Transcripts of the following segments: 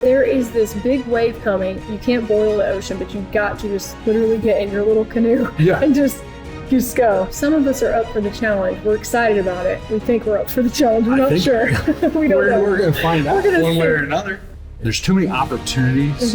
There is this big wave coming. You can't boil the ocean, but you've got to just literally get in your little canoe and just go. Some of us are up for the challenge. We're excited about it. We think we're up for the challenge. We're not sure. We don't know. We're going to find out one way or another. There's too many opportunities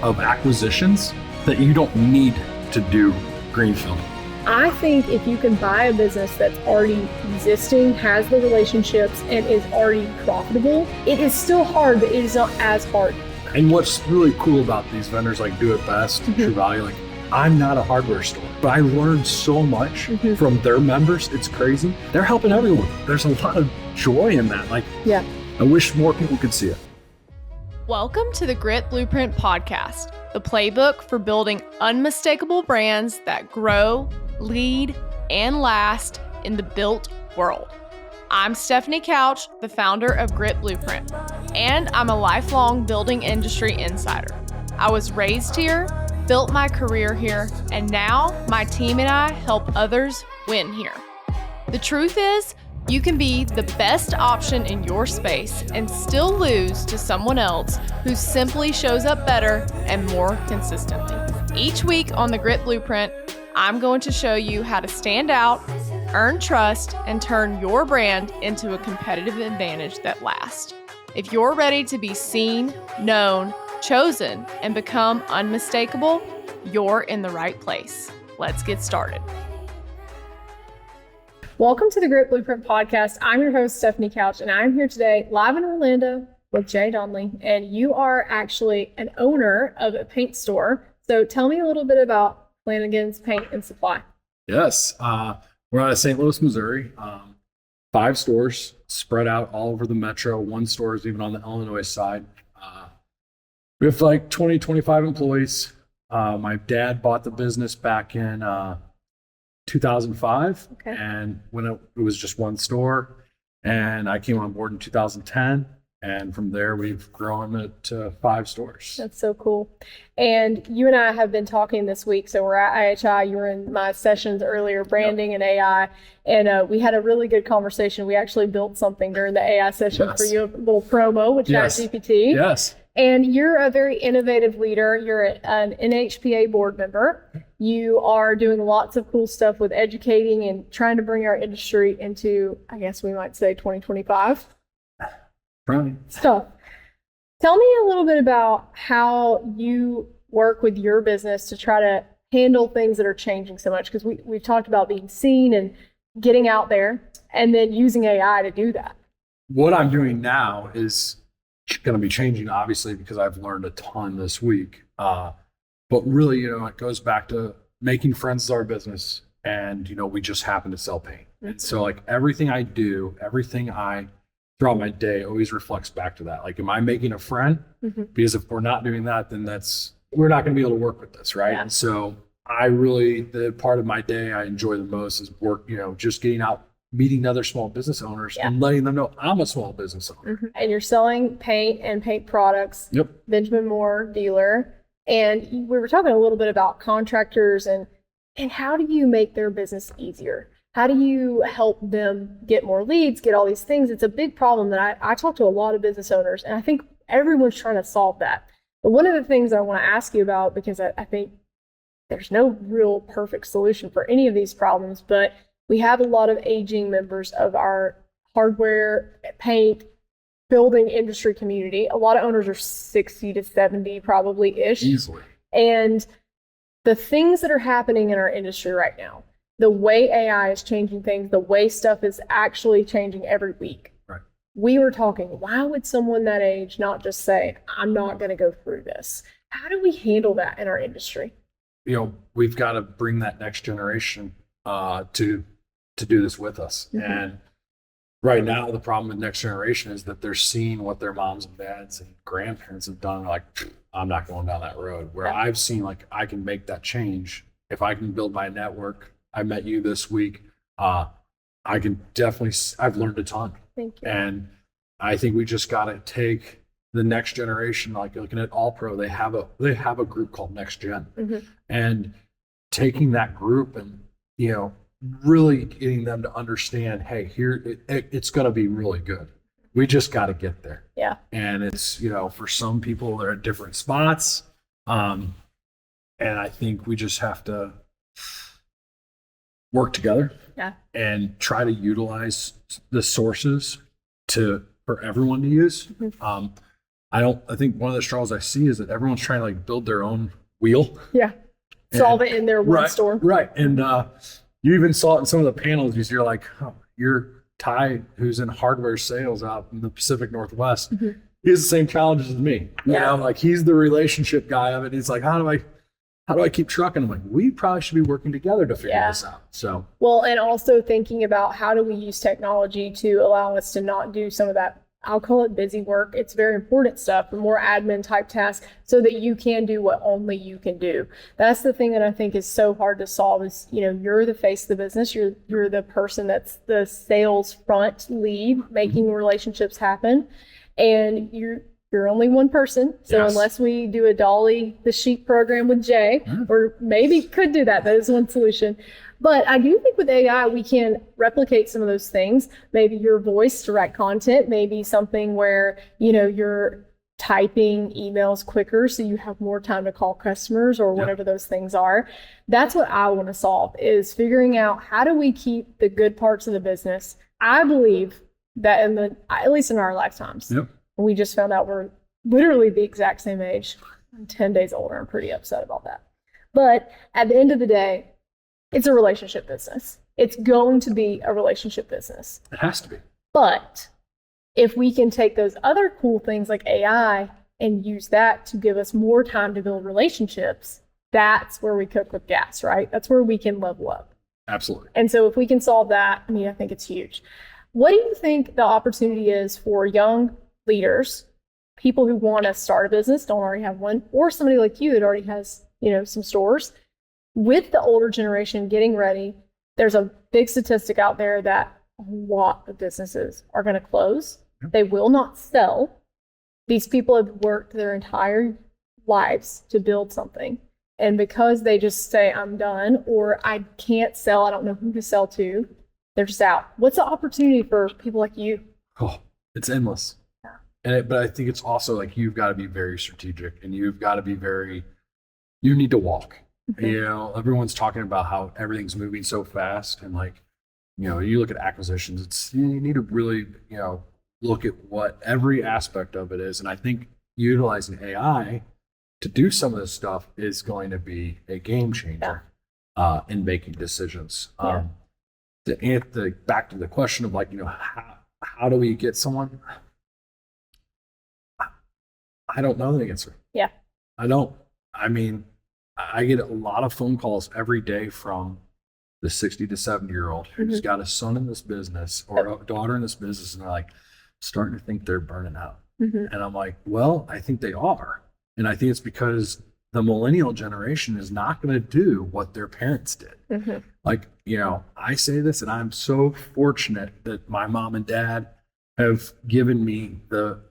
of acquisitions that you don't need to do greenfielding. I think if you can buy a business that's already existing, has the relationships, and is already profitable, it is still hard, but it is not as hard. And what's really cool about these vendors like Do It Best, True Value, like I'm not a hardware store, but I learned so much from their members. It's crazy. They're helping everyone. There's a lot of joy in that. I wish more people could see it. Welcome to the Grit Blueprint Podcast, the playbook for building unmistakable brands that grow, lead, and last in the built world. I'm Stephanie Couch, the founder of Grit Blueprint, and I'm a lifelong building industry insider. I was raised here, built my career here, and now my team and I help others win here. The truth is, you can be the best option in your space and still lose to someone else who simply shows up better and more consistently. Each week on the Grit Blueprint, I'm going to show you how to stand out, earn trust, and turn your brand into a competitive advantage that lasts. If you're ready to be seen, known, chosen, and become unmistakable, you're in the right place. Let's get started. Welcome to the Grit Blueprint Podcast. I'm your host, Stephanie Couch, and I'm here today live in Orlando with Jay Donnelly, and you are actually an owner of a paint store. So tell me a little bit about Flanagan's Paint and Supply. Yes, we're out of St. Louis, Missouri. 5 stores spread out all over the metro. 1 store is even on the Illinois side. We have like 20, 25 employees. My dad bought the business back in 2005, and when it was just 1 store, and I came on board in 2010. And from there, we've grown it to 5 stores. That's so cool. And you and I have been talking this week. So we're at IHI. You were in my sessions earlier, branding and AI. And we had a really good conversation. We actually built something during the AI session for you, a little promo with ChatGPT. Yes. And you're a very innovative leader. You're an NHPA board member. You are doing lots of cool stuff with educating and trying to bring our industry into, I guess we might say, 2025. Right. Stuff. Tell me a little bit about how you work with your business to try to handle things that are changing so much, because we've talked about being seen and getting out there and then using AI to do that. What I'm doing now is going to be changing, obviously, because I've learned a ton this week. But really, it goes back to making friends is our business. And, we just happen to sell paint. And so like everything I do, everything I throughout my day always reflects back to that. Like, am I making a friend? Because if we're not doing that, then we're not going to be able to work with this, right? Yeah. And so the part of my day I enjoy the most is work, just getting out, meeting other small business owners and letting them know I'm a small business owner. And you're selling paint and paint products. Yep. Benjamin Moore dealer. And we were talking a little bit about contractors and how do you make their business easier? How do you help them get more leads, get all these things? It's a big problem that I talk to a lot of business owners, and I think everyone's trying to solve that. But one of the things I want to ask you about, because I think there's no real perfect solution for any of these problems, but we have a lot of aging members of our hardware, paint, building industry community. A lot of owners are 60 to 70 probably-ish. Easily. And the things that are happening in our industry right now, the way AI is changing things, the way stuff is actually changing every week. Right. We were talking, why would someone that age not just say, I'm not going to go through this? How do we handle that in our industry? We've got to bring that next generation to do this with us. And right now, the problem with next generation is that they're seeing what their moms and dads and grandparents have done. Like, I'm not going down that road. Where I've seen, like, I can make that change if I can build my network. I met you this week. I've learned a ton. Thank you. And I think we just got to take the next generation, like looking at All Pro, they have a group called Next Gen. And taking that group and, really getting them to understand, hey, here, it's going to be really good. We just got to get there. Yeah. And it's, for some people, they're at different spots. And I think we just have to work together and try to utilize the sources for everyone to use. I think one of the struggles I see is that everyone's trying to like build their own wheel. Yeah. Solve it in their one store. Right. And you even saw it in some of the panels because you're like, you're Ty, who's in hardware sales out in the Pacific Northwest. He has the same challenges as me. Like he's the relationship guy of it. He's like, how do I keep trucking? I'm like, we probably should be working together to figure this out. So, well, and also thinking about how do we use technology to allow us to not do some of that, I'll call it busy work. It's very important stuff, the more admin type tasks, so that you can do what only you can do. That's the thing that I think is so hard to solve is, you're the face of the business. You're the person that's the sales front lead, making relationships happen. And you're only one person. So unless we do a Dolly the Sheep program with Jay, or maybe could do that, that is one solution. But I do think with AI, we can replicate some of those things. Maybe your voice to write content, maybe something where, you're typing emails quicker so you have more time to call customers or whatever those things are. That's what I want to solve, is figuring out how do we keep the good parts of the business. I believe that at least in our lifetimes, we just found out we're literally the exact same age. I'm 10 days older. I'm pretty upset about that. But at the end of the day, it's a relationship business. It's going to be a relationship business. It has to be. But if we can take those other cool things like AI and use that to give us more time to build relationships, that's where we cook with gas, right? That's where we can level up. Absolutely. And so if we can solve that, I think it's huge. What do you think the opportunity is for young leaders, people who want to start a business, don't already have one, or somebody like you that already has, some stores, with the older generation getting ready? There's a big statistic out there that a lot of businesses are going to close. They will not sell. These people have worked their entire lives to build something. And because they just say, I'm done, or I can't sell, I don't know who to sell to, they're just out. What's the opportunity for people like you? Oh, it's endless. But I think it's also like, you've got to be very strategic, and you've got to be you need to walk. Everyone's talking about how everything's moving so fast, and like, you look at acquisitions, you need to really, look at what every aspect of it is. And I think utilizing AI to do some of this stuff is going to be a game changer in making decisions. Back to the question of like, how do we get someone? I don't know the answer. Yeah. I don't. I get a lot of phone calls every day from the 60 to 70-year-old who's got a son in this business or a daughter in this business, and they're like starting to think they're burning out. And I'm like, well, I think they are. And I think it's because the millennial generation is not going to do what their parents did. Like, I say this, and I'm so fortunate that my mom and dad have given me the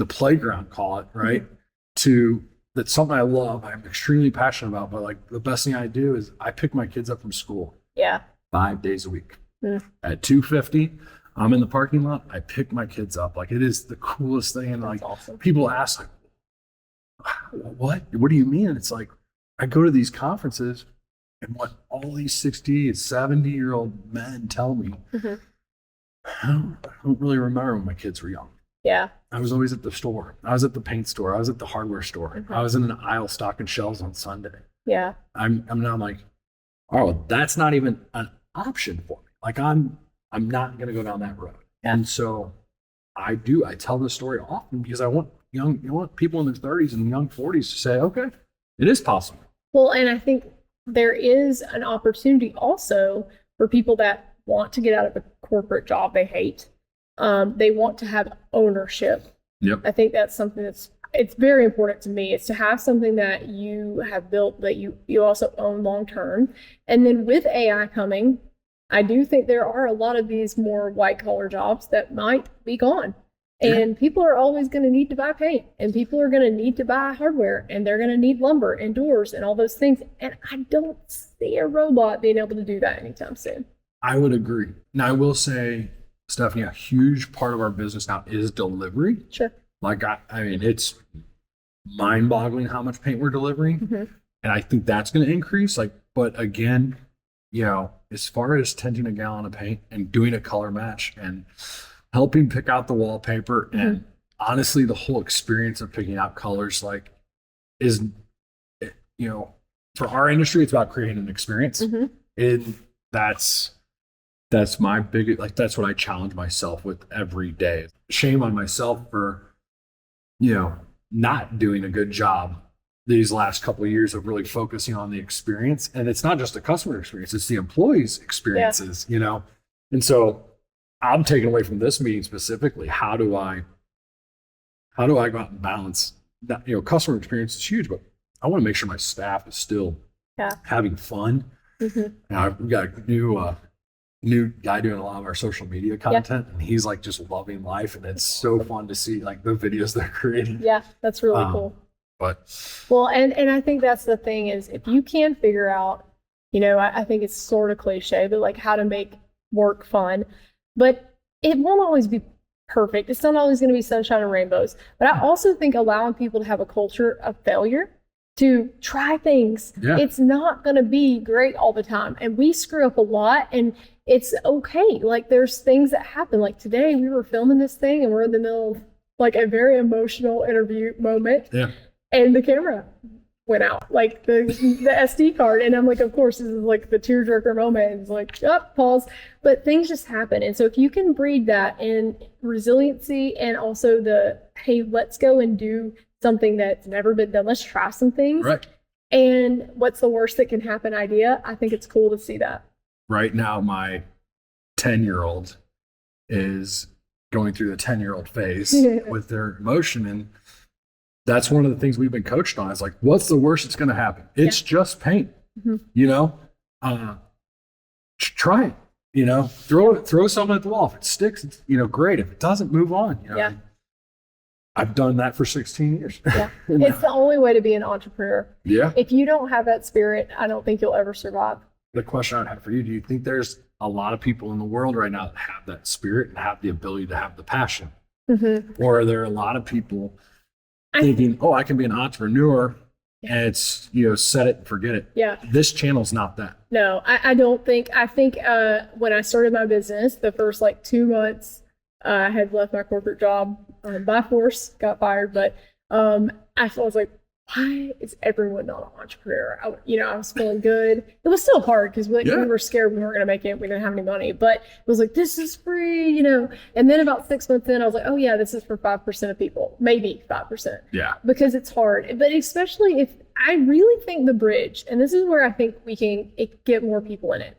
playground, call it, right? That's something I love. I'm extremely passionate about, but like the best thing I do is I pick my kids up from school 5 days a week. At 2:50, I'm in the parking lot. I pick my kids up. Like, it is the coolest thing. And like, awesome. People ask like, what do you mean? And it's like, I go to these conferences, and what all these 60 and 70-year-old men tell me, I don't really remember when my kids were young. Yeah. I was always at the store. I was at the paint store. I was at the hardware store. I was in an aisle stocking shelves on Sunday. Yeah. I'm now like, oh, well, that's not even an option for me. Like, I'm not going to go down that road. Yeah. And so I tell this story often because I want people in their 30s and young 40s to say, okay, it is possible. Well, and I think there is an opportunity also for people that want to get out of a corporate job they hate. They want to have ownership. Yep. I think that's something it's very important to me, is to have something that you have built that you also own long term. And then with AI coming, I do think there are a lot of these more white collar jobs that might be gone. And people are always going to need to buy paint, and people are going to need to buy hardware, and they're going to need lumber and doors and all those things. And I don't see a robot being able to do that anytime soon. I would agree. Now I will say, Stephanie, a huge part of our business now is delivery. Sure. Like, I mean, it's mind boggling how much paint we're delivering. Mm-hmm. And I think that's going to increase. Like, but again, you know, as far as tinting a gallon of paint and doing a color match and helping pick out the wallpaper and honestly, the whole experience of picking out colors, like, is, you know, for our industry, it's about creating an experience. And that's my big, like, that's what I challenge myself with every day. Shame on myself for, you know, not doing a good job these last couple of years of really focusing on the experience. And it's not just the customer experience, it's the employees' experiences, you know? And so I'm taking away from this meeting specifically, how do I go out and balance that? You know, customer experience is huge, but I want to make sure my staff is still having fun. Now, we've got a new guy doing a lot of our social media content, and he's like just loving life, and it's so fun to see like the videos they're creating. Yeah, that's really cool. But well, and I think that's the thing is, if you can figure out, you know, I think it's sort of cliche, but like how to make work fun, but it won't always be perfect. It's not always going to be sunshine and rainbows. But I also think allowing people to have a culture of failure, to try things. It's not going to be great all the time. And we screw up a lot, and it's okay. Like, there's things that happen. Like today we were filming this thing and we're in the middle of like a very emotional interview moment. And the camera went out, like the SD card. And I'm like, of course, this is like the tearjerker moment. And it's like, pause. But things just happen. And so if you can breed that in resiliency and also the, hey, let's go and do something that's never been done. Let's try some things. Right. And what's the worst that can happen idea. I think it's cool to see that. Right now, my 10-year-old is going through the 10-year-old phase with their emotion. And that's one of the things we've been coached on. Is like, what's the worst that's going to happen? It's just paint, you know, try it, you know, throw something at the wall. If it sticks, it's, you know, great. If it doesn't, move on. You know? I've done that for 16 years. It's the only way to be an entrepreneur. If you don't have that spirit, I don't think you'll ever survive. The question I'd have for you, do you think there's a lot of people in the world right now that have that spirit and have the ability to have the passion? Or are there a lot of people thinking, I can be an entrepreneur and it's, you know, set it and forget it? This channel's not that. No, I don't think. I think when I started my business, the first like 2 months, I had left my corporate job by force, got fired. But I was like, why is everyone not an entrepreneur? I was feeling good. It was still hard because we were scared we weren't going to make it. We didn't have any money, but it was like, this is free, you know. And then about 6 months in, I was like, oh yeah, this is for 5% of people, maybe 5%. Because it's hard. But especially if I really think the bridge, and this is where I think we can get more people in it.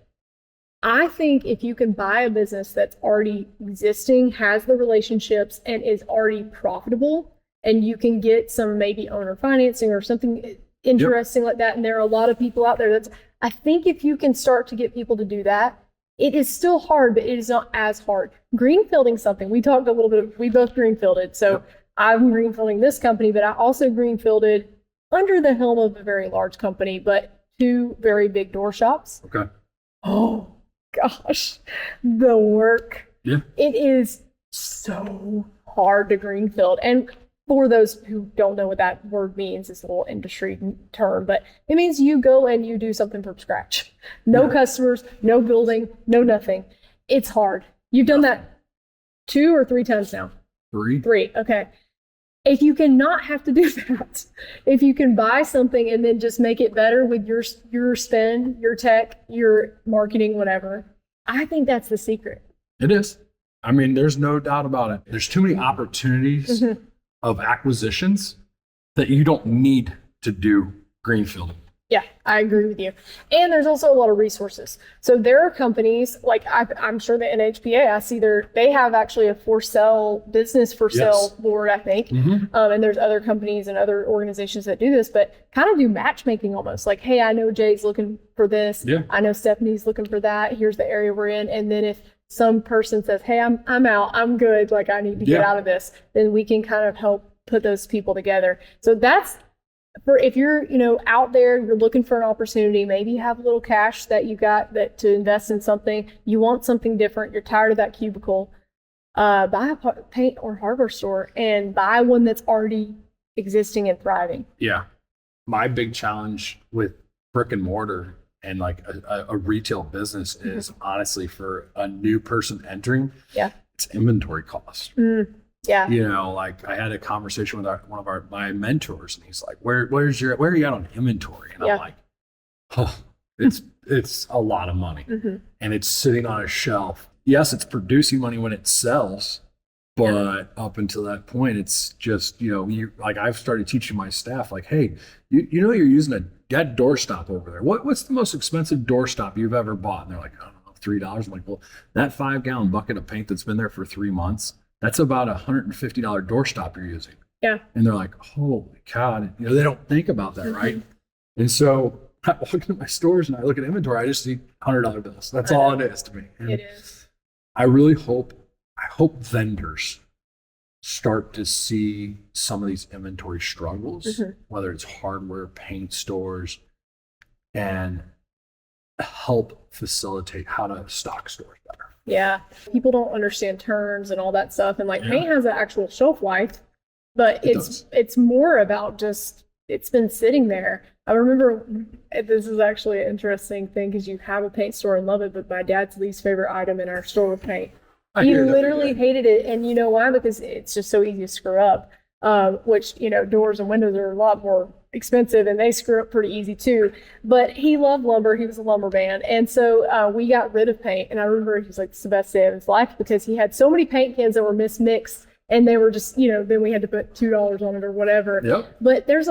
I think if you can buy a business that's already existing, has the relationships, and is already profitable, and you can get some maybe owner financing or something interesting like that. And there are a lot of people out there I think if you can start to get people to do that, it is still hard, but it is not as hard. Greenfielding something, we talked a little bit, we both greenfielded. So I'm greenfielding this company, but I also greenfielded under the helm of a very large company, but 2 very big door shops. Oh gosh, the work. It is so hard to greenfield. And for those who don't know what that word means, it's a little industry term, but it means you go and you do something from scratch. No customers, no building, no nothing. It's hard. You've done that 2 or 3 times now? 3. Okay. If you cannot have to do that, if you can buy something and then just make it better with your spend, your tech, your marketing, whatever, I think that's the secret. It is. I mean, there's no doubt about it. There's too many opportunities of acquisitions that you don't need to do greenfielding. Yeah, I agree with you. And there's also a lot of resources. So there are companies like I'm sure the NHPA, I see they have actually a business for sale board, I think. And there's other companies and other organizations that do this, but kind of do matchmaking almost. Like, hey, I know Jay's looking for this. I know Stephanie's looking for that. Here's the area we're in. And then if some person says, hey, I'm out, I'm good, like I need to get out of this, then we can kind of help put those people together. So that's for if you're, out there, you're looking for an opportunity, maybe you have a little cash that you got that to invest in something, you want something different, you're tired of that cubicle, buy a paint or hardware store and buy one that's already existing and thriving. Yeah. My big challenge with brick and mortar and like a retail business is honestly for a new person entering, it's inventory cost. Yeah. Like I had a conversation with one of my mentors, and he's like, where are you at on inventory? And I'm like, oh, it's a lot of money, and it's sitting on a shelf. Yes, it's producing money when it sells, but up until that point, it's just, you like I've started teaching my staff, like, hey, you're using that doorstop over there. What's the most expensive doorstop you've ever bought? And they're like, I don't know, $3. I'm like, well, that 5-gallon bucket of paint that's been there for 3 months, that's about $150 doorstop you're using. Yeah. And they're like, holy cow. They don't think about that, right? And so I walk into my stores and I look at inventory, I just see $100 bills. That's all it is to me. And it is. I really hope vendors start to see some of these inventory struggles, whether it's hardware, paint stores, and help facilitate how to stock stores better. Yeah. People don't understand terms and all that stuff. And paint has an actual shelf life, but it's more about just, it's been sitting there. I remember, this is actually an interesting thing because you have a paint store and love it, but my dad's least favorite item in our store was paint. He literally hated it. And you know why? Because it's just so easy to screw up, which, doors and windows are a lot more expensive and they screw up pretty easy too. But he loved lumber. He was a lumberman. And so we got rid of paint. And I remember he was like, it's the best day of his life because he had so many paint cans that were mismixed and they were just, then we had to put $2 on it or whatever. Yep. But there's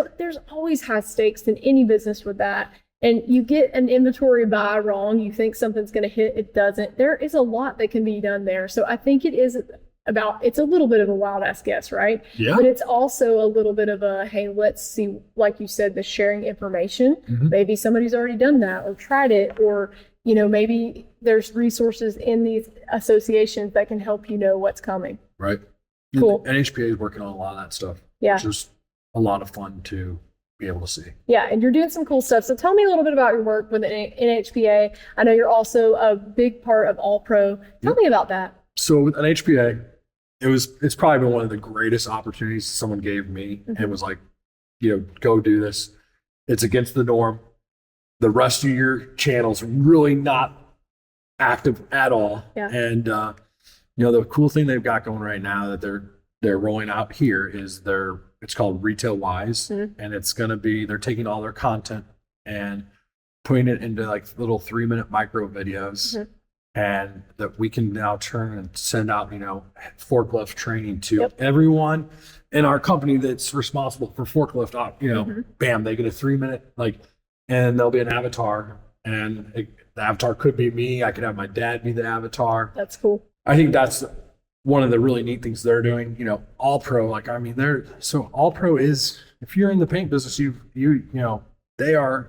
always high stakes in any business with that. And you get an inventory buy wrong, you think something's going to hit, it doesn't. There is a lot that can be done there. So I think it's a little bit of a wild ass guess, right? Yeah. But it's also a little bit of a, hey, let's see, like you said, the sharing information. Maybe somebody's already done that or tried it, or, maybe there's resources in these associations that can help you know what's coming. Right. Cool. NHPA is working on a lot of that stuff. Yeah. Which is a lot of fun to be able to see. Yeah, and you're doing some cool stuff. So tell me a little bit about your work with the NHPA. I know you're also a big part of All Pro. Tell me about that. So with NHPA, it's probably been one of the greatest opportunities someone gave me. And it was like, go do this. It's against the norm. The rest of your channel's really not active at all. Yeah. And the cool thing they've got going right now that they're rolling out here is it's called Retail Wise, and it's going to be, they're taking all their content and putting it into like little 3-minute micro videos, and that we can now turn and send out, forklift training to everyone in our company that's responsible for forklift bam, they get a 3-minute, and there'll be an avatar, and the avatar could be me. I could have my dad be the avatar. That's cool. I think that's one of the really neat things they're doing. All Pro, All Pro is, if you're in the paint business, they are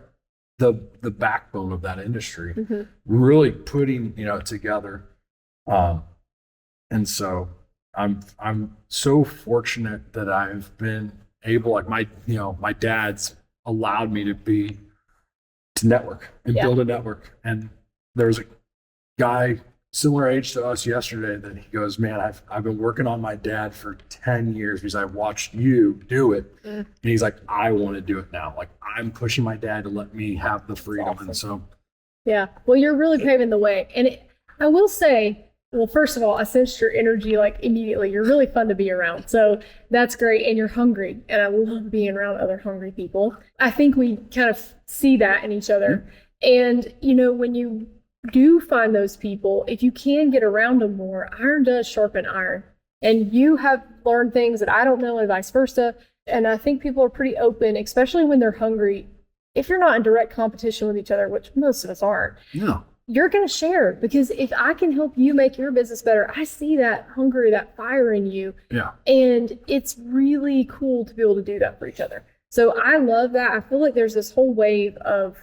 the backbone of that industry, really putting together. And so I'm so fortunate that I've been able, my dad's allowed me to network and build a network. And there's a guy similar age to us yesterday that he goes, man, I've been working on my dad for 10 years because I watched you do it. And he's like, I want to do it now. I'm pushing my dad to let me have the freedom. Awesome. And so, yeah, well, you're really paving the way. And I will say, well, first of all, I sensed your energy immediately. You're really fun to be around. So that's great. And you're hungry. And I love being around other hungry people. I think we kind of see that in each other. And, when you do find those people, if you can get around them more, iron does sharpen iron. And you have learned things that I don't know and vice versa. And I think people are pretty open, especially when they're hungry. If you're not in direct competition with each other, which most of us aren't, you're going to share, because if I can help you make your business better, I see that hunger, that fire in you. Yeah. And it's really cool to be able to do that for each other. So I love that. I feel like there's this whole wave of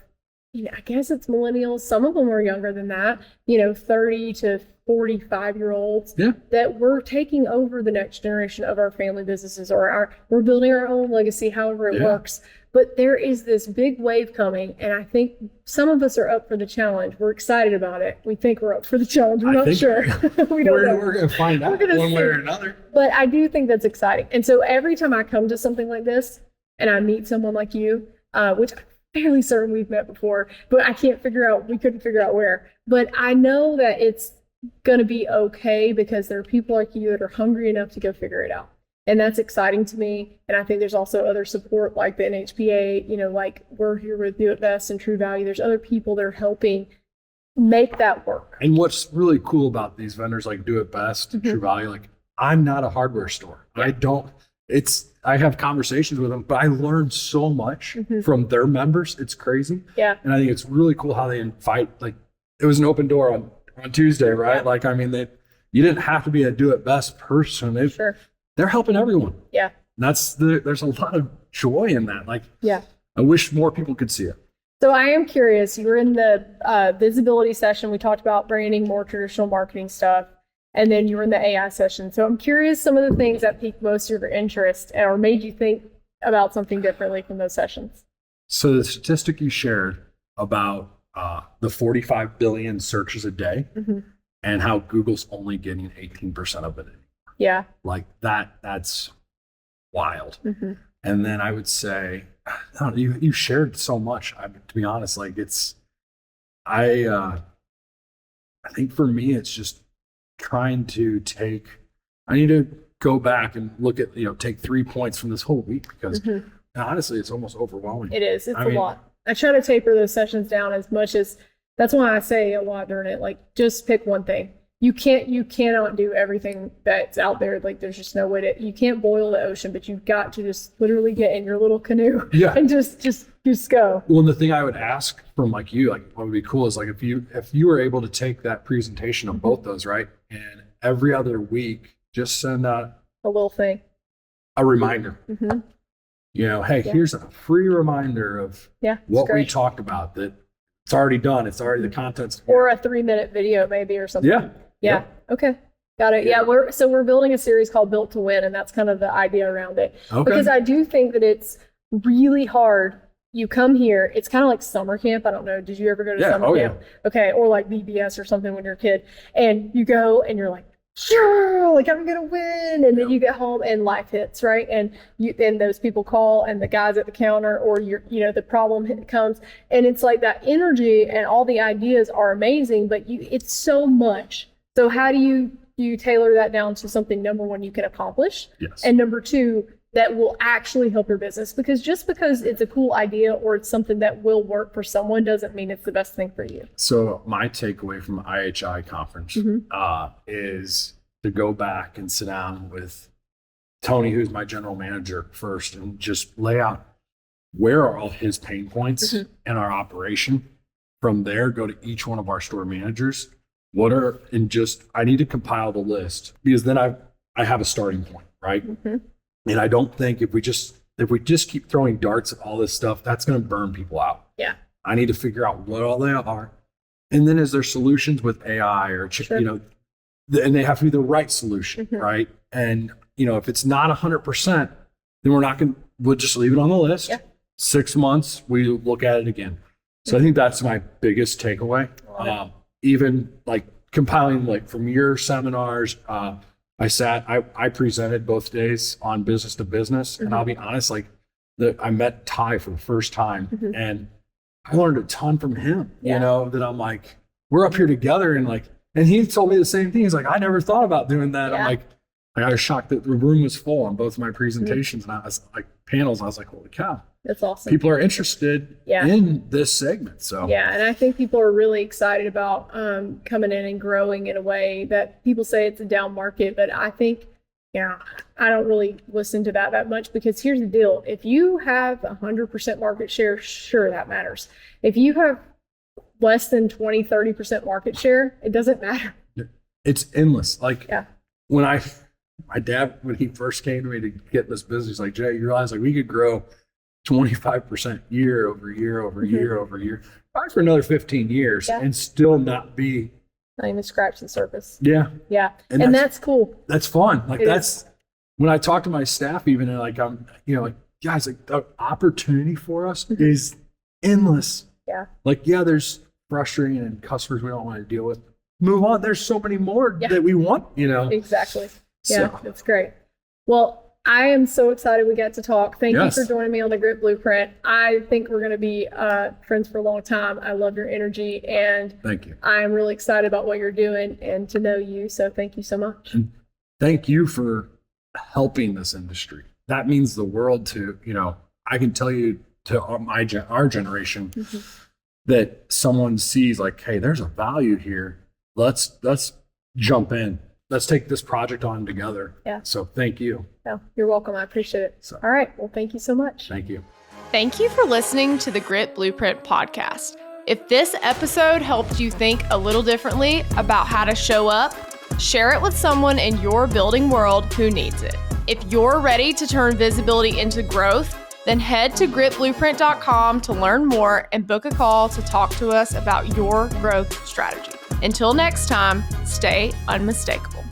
I guess it's millennials. Some of them are younger than that, 30 to 45-year-olds Yeah. that we're taking over the next generation of our family businesses, or we're building our own legacy, however it works. But there is this big wave coming, and I think some of us are up for the challenge. We're excited about it. We think we're up for the challenge. We're not sure. We don't know. We're going to find out one way or another. But I do think that's exciting. And so every time I come to something like this and I meet someone like you, which I'm fairly certain we've met before, but we couldn't figure out where. But I know that it's going to be okay because there are people like you that are hungry enough to go figure it out. And that's exciting to me. And I think there's also other support like the NHPA, like we're here with Do It Best and True Value. There's other people that are helping make that work. And what's really cool about these vendors like Do It Best, True Value, like I'm not a hardware store. Yeah. I have conversations with them, but I learned so much from their members. It's crazy. Yeah. And I think it's really cool how they invite, like it was an open door on Tuesday, right? Yeah. Like, I mean, you didn't have to be a Do It Best person. They're helping everyone. Yeah. And there's a lot of joy in that. Like, yeah. I wish more people could see it. So I am curious, you were in the visibility session. We talked about branding, more traditional marketing stuff. And then you were in the AI session. So I'm curious some of the things that piqued most of your interest or made you think about something differently from those sessions. So the statistic you shared about the 45 billion searches a day and how Google's only getting 18% of it. Yeah. Like that's wild. And then I would say, you shared so much. To be honest, like I think for me, it's just trying to I need to go back and look at, take 3 points from this whole week because honestly, it's almost overwhelming. It is. It's a lot. I try to taper those sessions down as much as, that's why I say a lot during it, like just pick one thing. You cannot do everything that's out there. Like there's just no way you can't boil the ocean, but you've got to just literally get in your little canoe and just go. Well, and the thing I would ask from like you, like what would be cool is like if you were able to take that presentation of both those, right? And every other week, just send out a little thing, a reminder, hey, here's a free reminder of what we talked about, that it's already done. It's already the content's. Or a 3-minute video maybe or something. Yeah. Yeah. Okay. Got it. Yeah. We're building a series called Built to Win, and that's kind of the idea around it. Okay. Because I do think that it's really hard. You come here, it's kind of like summer camp. I don't know. Did you ever go to summer camp? Yeah. Okay. Or like VBS or something when you're a kid. And you go and you're like, sure, like I'm going to win. And then you get home and life hits, right? And those people call and the guys at the counter or the problem comes. And it's like that energy and all the ideas are amazing, but it's so much. So how do you tailor that down to something, number one, you can accomplish? Yes. And number two, that will actually help your business, because just because it's a cool idea or it's something that will work for someone doesn't mean it's the best thing for you. So my takeaway from the IHI conference is to go back and sit down with Tony, who's my general manager, first, and just lay out where are all his pain points in our operation. From there, go to each one of our store managers. I need to compile the list, because then I have a starting point, right? And I don't think if we just keep throwing darts at all this stuff, that's going to burn people out. Yeah. I need to figure out what all they are. And then is there solutions with AI or, and they have to be the right solution, right? And, if it's not 100%, then we'll just leave it on the list. Yeah. 6 months, we look at it again. So I think that's my biggest takeaway. Even like compiling, like from your seminars, I presented both days on business to business, and I'll be honest, I met Ty for the first time, and I learned a ton from him. That I'm like, we're up here together, and he told me the same thing. He's like, I never thought about doing that. Yeah. I'm like, I was shocked that the room was full on both of my presentations, and I was like, panels. I was like, holy cow. That's awesome. People are interested in this segment. So and I think people are really excited about coming in and growing in a way that people say it's a down market, but I think, I don't really listen to that much, because here's the deal. If you have 100% market share, sure, that matters. If you have less than 20, 30% market share, it doesn't matter. It's endless. When my dad, when he first came to me to get in this business, he's like, Jay, you realize we could grow 25% year over year over year over year, probably for another 15 years Yeah. and still not be. Not even scratch the surface. Yeah. Yeah. And that's cool. That's fun. Like It that's when I talk to my staff, even and like, I'm, like, guys, like the opportunity for us is endless. Yeah. Like, there's frustrating and customers we don't want to deal with. Move on. There's so many more Yeah. that we want, Exactly. Yeah, So, that's great. Well, I am so excited we got to talk. Thank Yes. you for joining me on the Grit Blueprint. I think we're going to be friends for a long time. I love your energy, and thank you. I'm really excited about what you're doing and to know you. So thank you so much. And thank you for helping this industry. That means the world to, I can tell you to our generation that someone sees like, hey, there's a value here. Let's jump in. Let's take this project on together. Yeah. So thank you. No, you're welcome. I appreciate it. So- All right. Well, thank you so much. Thank you. Thank you for listening to the Grit Blueprint podcast. If this episode helped you think a little differently about how to show up, share it with someone in your building world who needs it. If you're ready to turn visibility into growth, then head to gritblueprint.com to learn more and book a call to talk to us about your growth strategy. Until next time, stay unmistakable.